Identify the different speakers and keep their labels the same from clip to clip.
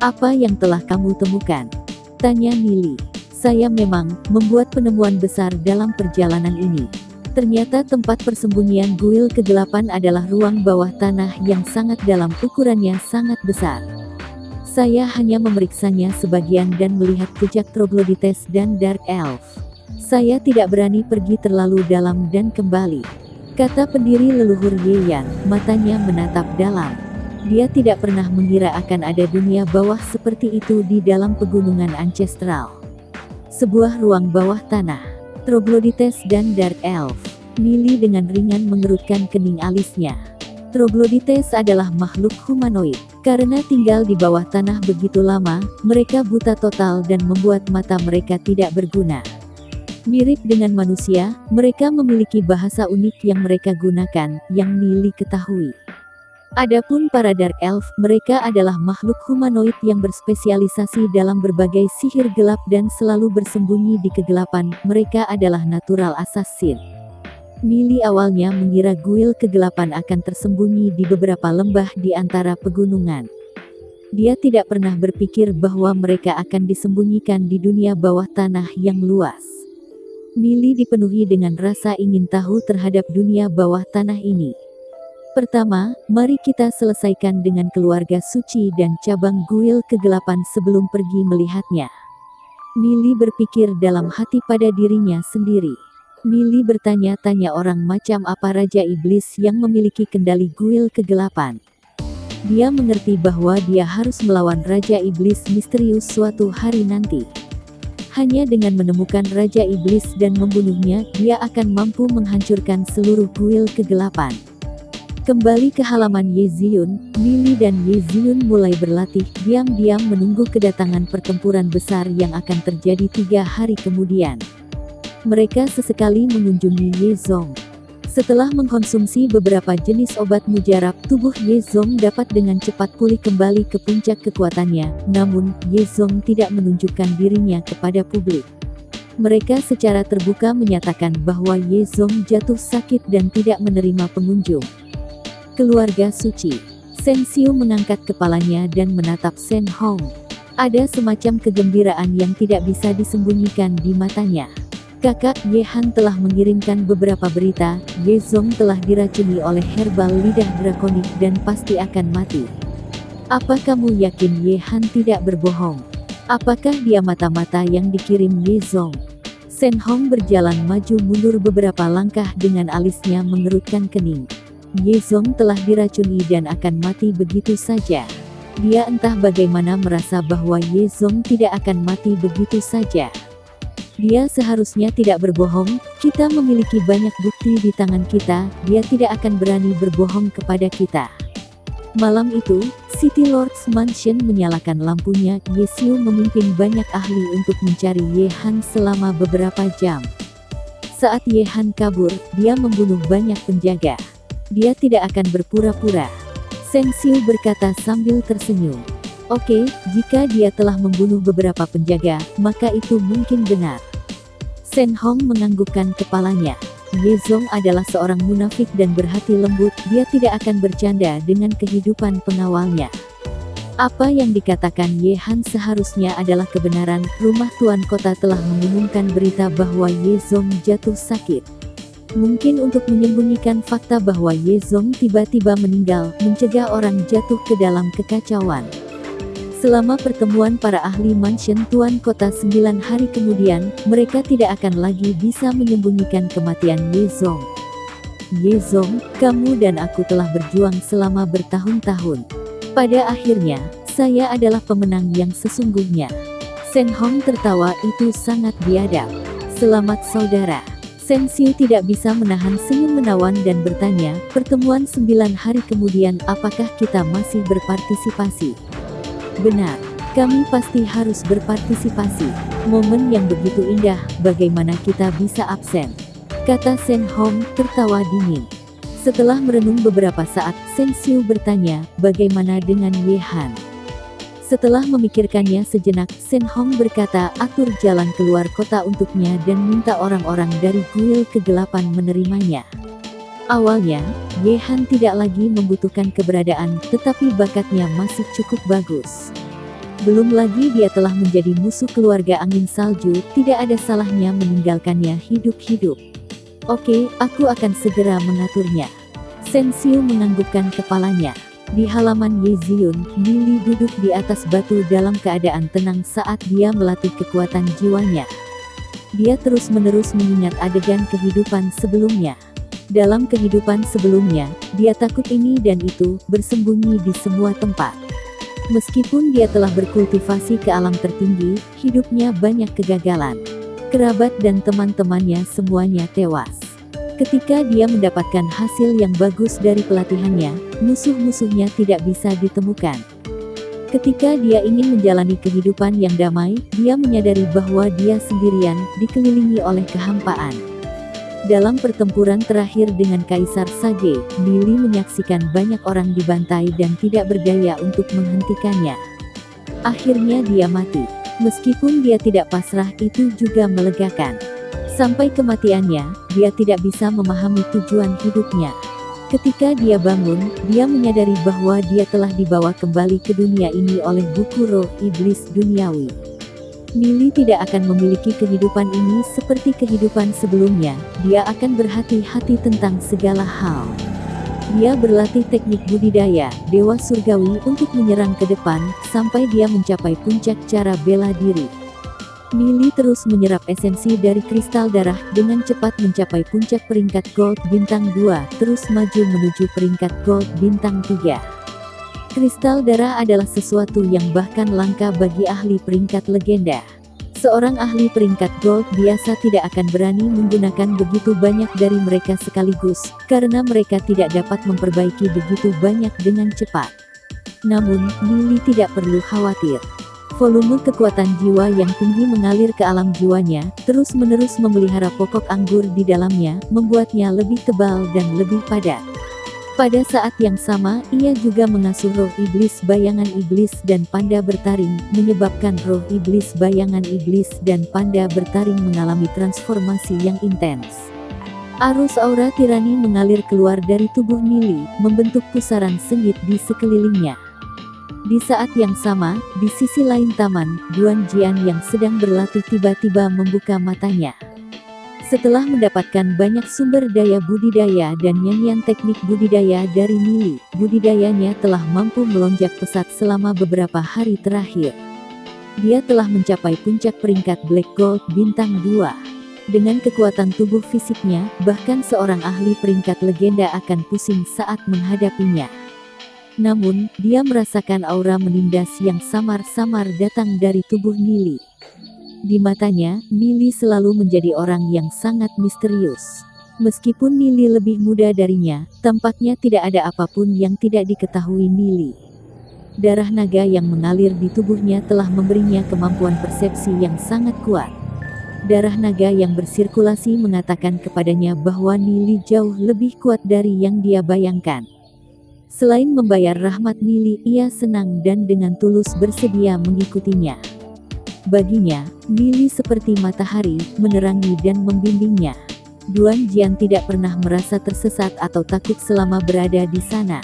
Speaker 1: Apa yang telah kamu temukan? Tanya Nili. Saya memang membuat penemuan besar dalam perjalanan ini. Ternyata tempat persembunyian kuil kegelapan adalah ruang bawah tanah yang sangat dalam, ukurannya sangat besar. Saya hanya memeriksanya sebagian dan melihat jejak Troglodytes dan Dark Elf. Saya tidak berani pergi terlalu dalam dan kembali, kata pendiri leluhur Yeyan, matanya menatap dalam. Dia tidak pernah mengira akan ada dunia bawah seperti itu di dalam pegunungan ancestral. Sebuah ruang bawah tanah, Troglodytes dan Dark Elf. Nili dengan ringan mengerutkan kening alisnya. Troglodytes adalah makhluk humanoid. Karena tinggal di bawah tanah begitu lama, mereka buta total dan membuat mata mereka tidak berguna. Mirip dengan manusia, mereka memiliki bahasa unik yang mereka gunakan, yang Nili ketahui. Adapun para Dark Elf, mereka adalah makhluk humanoid yang berspesialisasi dalam berbagai sihir gelap dan selalu bersembunyi di kegelapan. Mereka adalah natural assassin. Nili awalnya mengira kuil kegelapan akan tersembunyi di beberapa lembah di antara pegunungan. Dia tidak pernah berpikir bahwa mereka akan disembunyikan di dunia bawah tanah yang luas. Nili dipenuhi dengan rasa ingin tahu terhadap dunia bawah tanah ini. Pertama, mari kita selesaikan dengan keluarga suci dan cabang kuil kegelapan sebelum pergi melihatnya. Nili berpikir dalam hati pada dirinya sendiri. Nili bertanya-tanya orang macam apa Raja Iblis yang memiliki kendali kuil kegelapan. Dia mengerti bahwa dia harus melawan Raja Iblis misterius suatu hari nanti. Hanya dengan menemukan Raja Iblis dan membunuhnya, dia akan mampu menghancurkan seluruh kuil kegelapan. Kembali ke halaman Yeziun, Nili dan Yeziun mulai berlatih, diam-diam menunggu kedatangan pertempuran besar yang akan terjadi 3 hari kemudian. Mereka sesekali mengunjungi Yezong. Setelah mengkonsumsi beberapa jenis obat mujarab, tubuh Yezong dapat dengan cepat pulih kembali ke puncak kekuatannya, namun, Yezong tidak menunjukkan dirinya kepada publik. Mereka secara terbuka menyatakan bahwa Yezong jatuh sakit dan tidak menerima pengunjung. Keluarga suci. Shen Xiu mengangkat kepalanya dan menatap Shen Hong. Ada semacam kegembiraan yang tidak bisa disembunyikan di matanya. Kakak Ye Han telah mengirimkan beberapa berita, Yezong telah diracuni oleh herbal lidah drakonik dan pasti akan mati. Apa kamu yakin Ye Han tidak berbohong? Apakah dia mata-mata yang dikirim Yezong? Shen Hong berjalan maju mundur beberapa langkah dengan alisnya mengerutkan kening. Yezong telah diracuni dan akan mati begitu saja. Dia entah bagaimana merasa bahwa Yezong tidak akan mati begitu saja. Dia seharusnya tidak berbohong, kita memiliki banyak bukti di tangan kita, dia tidak akan berani berbohong kepada kita. Malam itu, City Lord's Mansion menyalakan lampunya, Ye Xiu memimpin banyak ahli untuk mencari Ye Han selama beberapa jam. Saat Ye Han kabur, dia membunuh banyak penjaga. Dia tidak akan berpura-pura. Shen Xiu berkata sambil tersenyum. Oke, jika dia telah membunuh beberapa penjaga, maka itu mungkin benar. Shen Hong menganggukkan kepalanya. Yezong adalah seorang munafik dan berhati lembut, dia tidak akan bercanda dengan kehidupan pengawalnya. Apa yang dikatakan Ye Han seharusnya adalah kebenaran, rumah tuan kota telah mengumumkan berita bahwa Yezong jatuh sakit. Mungkin untuk menyembunyikan fakta bahwa Yezong tiba-tiba meninggal, mencegah orang jatuh ke dalam kekacauan. Selama pertemuan para ahli mansion tuan kota 9 hari kemudian, mereka tidak akan lagi bisa menyembunyikan kematian Yezong. Yezong, kamu dan aku telah berjuang selama bertahun-tahun. Pada akhirnya, saya adalah pemenang yang sesungguhnya. Shen Hong tertawa, itu sangat biadab. Selamat saudara. Shen Xiu tidak bisa menahan senyum menawan dan bertanya, pertemuan 9 hari kemudian apakah kita masih berpartisipasi? Benar, kami pasti harus berpartisipasi. Momen yang begitu indah, bagaimana kita bisa absen? Kata Shen Hong, tertawa dingin. Setelah merenung beberapa saat, Shen Xiu bertanya, bagaimana dengan Ye Han? Setelah memikirkannya sejenak, Shen Hong berkata, atur jalan keluar kota untuknya dan minta orang-orang dari kuil kegelapan menerimanya. Awalnya, Ye Han tidak lagi membutuhkan keberadaan, tetapi bakatnya masih cukup bagus. Belum lagi dia telah menjadi musuh keluarga angin salju, tidak ada salahnya meninggalkannya hidup-hidup. Oke, aku akan segera mengaturnya. Sensio menganggukkan kepalanya. Di halaman Yeziun, Lily duduk di atas batu dalam keadaan tenang saat dia melatih kekuatan jiwanya. Dia terus-menerus mengingat adegan kehidupan sebelumnya. Dalam kehidupan sebelumnya, dia takut ini dan itu, bersembunyi di semua tempat. Meskipun dia telah berkultivasi ke alam tertinggi, hidupnya banyak kegagalan. Kerabat dan teman-temannya semuanya tewas. Ketika dia mendapatkan hasil yang bagus dari pelatihannya, musuh-musuhnya tidak bisa ditemukan. Ketika dia ingin menjalani kehidupan yang damai, dia menyadari bahwa dia sendirian, dikelilingi oleh kehampaan. Dalam pertempuran terakhir dengan Kaisar Sage, Lily menyaksikan banyak orang dibantai dan tidak berdaya untuk menghentikannya. Akhirnya dia mati. Meskipun dia tidak pasrah, itu juga melegakan. Sampai kematiannya, dia tidak bisa memahami tujuan hidupnya. Ketika dia bangun, dia menyadari bahwa dia telah dibawa kembali ke dunia ini oleh buku roh iblis duniawi. Lily tidak akan memiliki kehidupan ini seperti kehidupan sebelumnya, dia akan berhati-hati tentang segala hal. Dia berlatih teknik budidaya, dewa surgawi untuk menyerang ke depan, sampai dia mencapai puncak cara bela diri. Lily terus menyerap esensi dari kristal darah, dengan cepat mencapai puncak peringkat gold bintang 2, terus maju menuju peringkat gold bintang 3. Kristal darah adalah sesuatu yang bahkan langka bagi ahli peringkat legenda. Seorang ahli peringkat gold biasa tidak akan berani menggunakan begitu banyak dari mereka sekaligus, karena mereka tidak dapat memperbaiki begitu banyak dengan cepat. Namun, Lily tidak perlu khawatir. Volume kekuatan jiwa yang tinggi mengalir ke alam jiwanya, terus-menerus memelihara pokok anggur di dalamnya, membuatnya lebih tebal dan lebih padat. Pada saat yang sama, ia juga mengasuh roh iblis bayangan iblis dan panda bertaring, menyebabkan roh iblis bayangan iblis dan panda bertaring mengalami transformasi yang intens. Arus aura tirani mengalir keluar dari tubuh Lily, membentuk pusaran sengit di sekelilingnya. Di saat yang sama, di sisi lain taman, Duan Jian yang sedang berlatih tiba-tiba membuka matanya. Setelah mendapatkan banyak sumber daya budidaya dan nyanyian teknik budidaya dari Lily, budidayanya telah mampu melonjak pesat selama beberapa hari terakhir. Dia telah mencapai puncak peringkat Black Gold bintang 2. Dengan kekuatan tubuh fisiknya, bahkan seorang ahli peringkat legenda akan pusing saat menghadapinya. Namun, dia merasakan aura menindas yang samar-samar datang dari tubuh Lily. Di matanya, Lily selalu menjadi orang yang sangat misterius. Meskipun Lily lebih muda darinya, tampaknya tidak ada apapun yang tidak diketahui Lily. Darah naga yang mengalir di tubuhnya telah memberinya kemampuan persepsi yang sangat kuat. Darah naga yang bersirkulasi mengatakan kepadanya bahwa Lily jauh lebih kuat dari yang dia bayangkan. Selain membayar rahmat Lily, ia senang dan dengan tulus bersedia mengikutinya. Baginya, Lily seperti matahari, menerangi dan membimbingnya. Duan Jian tidak pernah merasa tersesat atau takut selama berada di sana.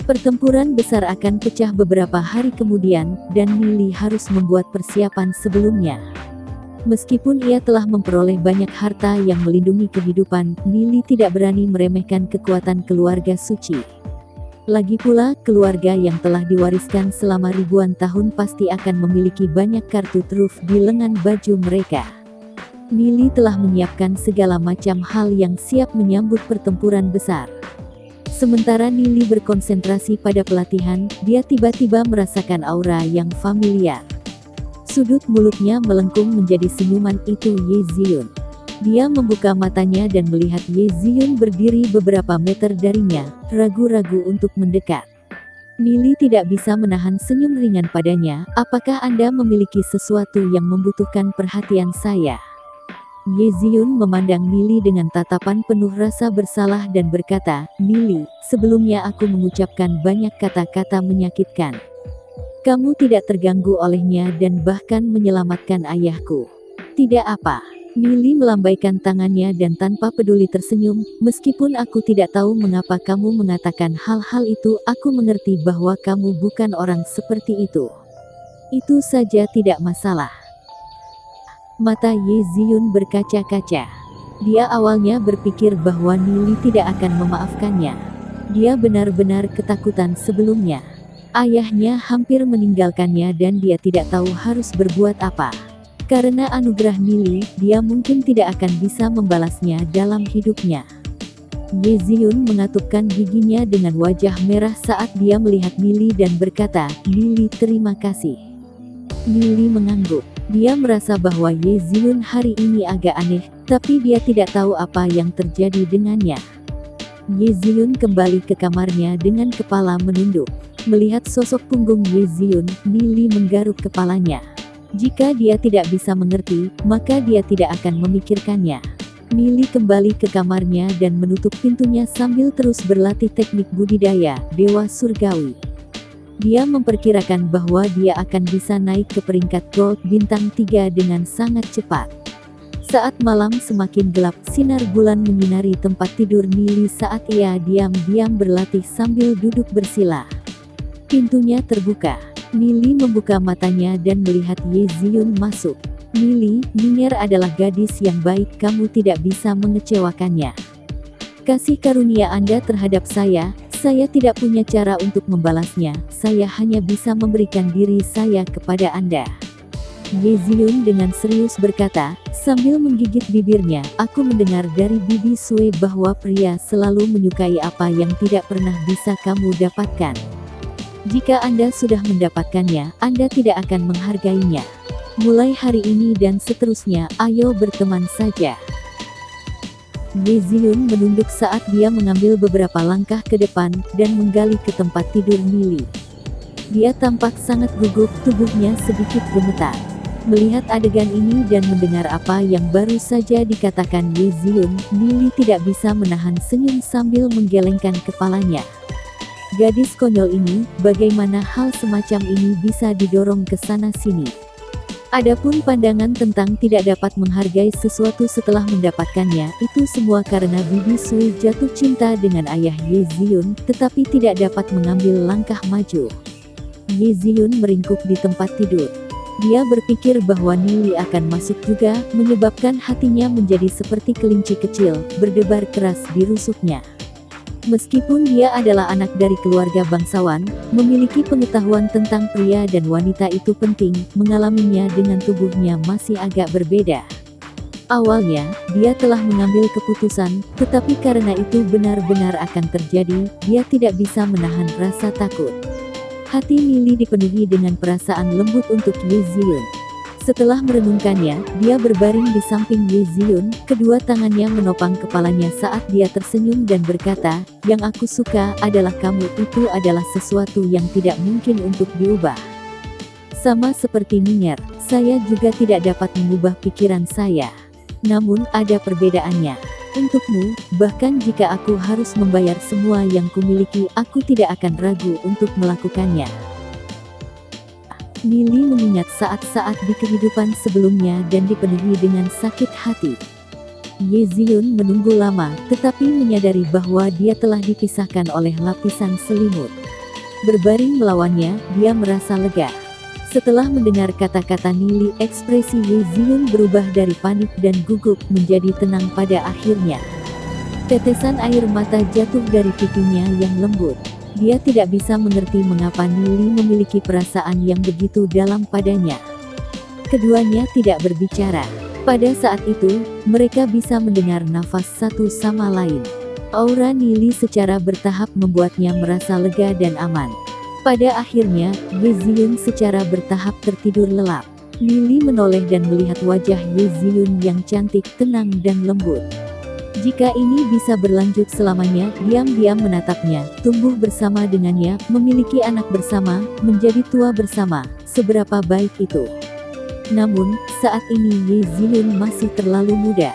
Speaker 1: Pertempuran besar akan pecah beberapa hari kemudian, dan Lily harus membuat persiapan sebelumnya. Meskipun ia telah memperoleh banyak harta yang melindungi kehidupan, Lily tidak berani meremehkan kekuatan keluarga suci. Lagi pula, keluarga yang telah diwariskan selama ribuan tahun pasti akan memiliki banyak kartu truf di lengan baju mereka. Lily telah menyiapkan segala macam hal yang siap menyambut pertempuran besar. Sementara Lily berkonsentrasi pada pelatihan, dia tiba-tiba merasakan aura yang familiar. Sudut mulutnya melengkung menjadi senyuman itu Yeziun. Dia membuka matanya dan melihat Yeziun berdiri beberapa meter darinya, ragu-ragu untuk mendekat. Lily tidak bisa menahan senyum ringan padanya. Apakah Anda memiliki sesuatu yang membutuhkan perhatian saya? Yeziun memandang Lily dengan tatapan penuh rasa bersalah dan berkata, Lily, sebelumnya aku mengucapkan banyak kata-kata menyakitkan. Kamu tidak terganggu olehnya dan bahkan menyelamatkan ayahku. Tidak apa. Lily melambaikan tangannya dan tanpa peduli tersenyum, meskipun aku tidak tahu mengapa kamu mengatakan hal-hal itu, aku mengerti bahwa kamu bukan orang seperti itu. Itu saja tidak masalah. Mata Ye Ziyun berkaca-kaca. Dia awalnya berpikir bahwa Nili tidak akan memaafkannya. Dia benar-benar ketakutan sebelumnya. Ayahnya hampir meninggalkannya dan dia tidak tahu harus berbuat apa. Karena anugerah Nili, dia mungkin tidak akan bisa membalasnya dalam hidupnya. Ye Ziyun mengatupkan giginya dengan wajah merah saat dia melihat Nili dan berkata, "Nili, terima kasih." Nili mengangguk. Dia merasa bahwa Ye Ziyun hari ini agak aneh, tapi dia tidak tahu apa yang terjadi dengannya. Ye Ziyun kembali ke kamarnya dengan kepala menunduk. Melihat sosok punggung Ye Ziyun, Nili menggaruk kepalanya. Jika dia tidak bisa mengerti, maka dia tidak akan memikirkannya. Nili kembali ke kamarnya dan menutup pintunya sambil terus berlatih teknik budidaya dewa surgawi. Dia memperkirakan bahwa dia akan bisa naik ke peringkat gold bintang 3 dengan sangat cepat. Saat malam semakin gelap, sinar bulan menyinari tempat tidur Nili saat ia diam-diam berlatih sambil duduk bersila. Pintunya terbuka. Nili membuka matanya dan melihat Ye Ziyun masuk. "Nili, Ning'er adalah gadis yang baik, kamu tidak bisa mengecewakannya. Kasih karunia Anda terhadap saya tidak punya cara untuk membalasnya, saya hanya bisa memberikan diri saya kepada Anda." Ye Ziyun dengan serius berkata, sambil menggigit bibirnya, "Aku mendengar dari Bibi Sue bahwa pria selalu menyukai apa yang tidak pernah bisa kamu dapatkan. Jika Anda sudah mendapatkannya, Anda tidak akan menghargainya. Mulai hari ini dan seterusnya, ayo berteman saja." Ye Ziyun menunduk saat dia mengambil beberapa langkah ke depan, dan menggali ke tempat tidur Nili. Dia tampak sangat gugup, tubuhnya sedikit gemetar. Melihat adegan ini dan mendengar apa yang baru saja dikatakan Ye Ziyun, Nili tidak bisa menahan senyum sambil menggelengkan kepalanya. Gadis konyol ini, bagaimana hal semacam ini bisa didorong ke sana-sini? Adapun pandangan tentang tidak dapat menghargai sesuatu setelah mendapatkannya, itu semua karena Bibi Sui jatuh cinta dengan ayah Ye Ziyun, tetapi tidak dapat mengambil langkah maju. Ye Ziyun meringkuk di tempat tidur. Dia berpikir bahwa Nili akan masuk juga, menyebabkan hatinya menjadi seperti kelinci kecil, berdebar keras di rusuknya. Meskipun dia adalah anak dari keluarga bangsawan, memiliki pengetahuan tentang pria dan wanita itu penting, mengalaminya dengan tubuhnya masih agak berbeda. Awalnya, dia telah mengambil keputusan, tetapi karena itu benar-benar akan terjadi, dia tidak bisa menahan rasa takut. Hati Nili dipenuhi dengan perasaan lembut untuk Ye Ziyun. Setelah merenungkannya, dia berbaring di samping Ye Ziyun, kedua tangannya menopang kepalanya saat dia tersenyum dan berkata, "Yang aku suka adalah kamu, itu adalah sesuatu yang tidak mungkin untuk diubah. Sama seperti Ning'er, saya juga tidak dapat mengubah pikiran saya. Namun, ada perbedaannya. Untukmu, bahkan jika aku harus membayar semua yang kumiliki, aku tidak akan ragu untuk melakukannya." Nili mengingat saat-saat di kehidupan sebelumnya dan dipenuhi dengan sakit hati. Ye Ziyun menunggu lama, tetapi menyadari bahwa dia telah dipisahkan oleh lapisan selimut. Berbaring melawannya, dia merasa lega. Setelah mendengar kata-kata Nili, ekspresi Ye Ziyun berubah dari panik dan gugup menjadi tenang pada akhirnya. Tetesan air mata jatuh dari pipinya yang lembut. Dia tidak bisa mengerti mengapa Nili memiliki perasaan yang begitu dalam padanya. Keduanya tidak berbicara. Pada saat itu, mereka bisa mendengar nafas satu sama lain. Aura Nili secara bertahap membuatnya merasa lega dan aman. Pada akhirnya, Ye Ziyun secara bertahap tertidur lelap. Nili menoleh dan melihat wajah Ye Ziyun yang cantik, tenang dan lembut. Jika ini bisa berlanjut selamanya, diam-diam menatapnya, tumbuh bersama dengannya, memiliki anak bersama, menjadi tua bersama, seberapa baik itu. Namun, saat ini Ye Ziyun masih terlalu muda.